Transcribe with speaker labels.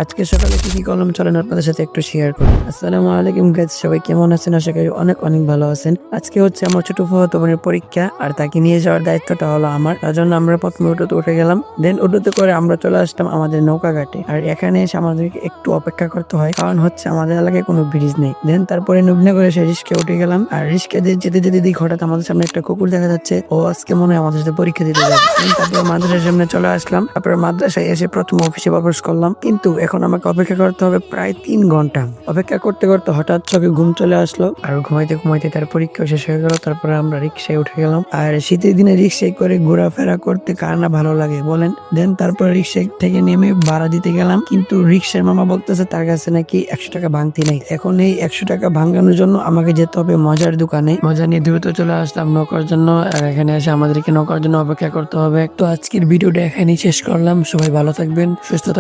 Speaker 1: আজকে সকালে কি করলাম চলেন আপনাদের সাথে একটু শেয়ার করি। আসসালামু আলাইকুম গাইস, সবাই কেমন আছেন? আশা করি অনেক অনেক ভালো আছেন। আজকে হচ্ছে আমার ছোট ফুফাতো বোনের পরীক্ষা, আর তাকে নিয়ে যাওয়ার দায়িত্বটা হলো আমার। তার জন্য আমরা প্রথমে অটোতে উঠে গেলাম, দেন অটোতে করে আমরা চলে আসলাম আমাদের নৌকা ঘাটে। আর এখানে এসে আমাদেরকে একটু অপেক্ষা করতে হয়, কারণ হচ্ছে আমাদের এলাকায় কোনো ব্রিজ নেই। দেন তারপরে নবীনা করে সে রিস্কে উঠে গেলাম, আর রিস্কে যেতে যেতে দেখি হঠাৎ আমাদের সামনে একটা কুকুর দেখা যাচ্ছে। ও আজকে মনে হয় আমাদের সাথে পরীক্ষা দিতে যাবে। তারপরে মাদ্রাসার সামনে চলে আসলাম, তারপরে মাদ্রাসায় এসে প্রথম অফিসে প্রবেশ করলাম, কিন্তু এখন আমাকে অপেক্ষা করতে হবে প্রায় 3 ঘন্টা। অপেক্ষা করতে করতে হঠাৎ চোখে ঘুম চলে আসলো, আর ঘুমাইতে ঘুমাইতে তার পরীক্ষা শেষ হয়ে গেল। তারপরে আমরা রিক্সায় উঠে গেলাম, আর শীতের দিনে রিক্সায় করে ঘোরাফেরা করতে কার না ভালো লাগে বলেন। দেন তারপরে রিক্সা থেকে নেমে ভাড়া দিতে গেলাম, কিন্তু রিক্সার মামা বলতেছে তার কাছে নাকি 100 টাকা ভাঙতি নাই। এখন এই 100 টাকা ভাঙানোর জন্য আমাকে যেতে হবে মজার দোকানে। মজা নিয়ে দ্রুত চলে আসলাম নৌকার জন্য, আর এখানে এসে আমাদেরকে নৌকার জন্য অপেক্ষা করতে হবে। তো আজকের ভিডিওটা এখানেই শেষ করলাম। সবাই ভালো থাকবেন, সুস্থ থাকবেন।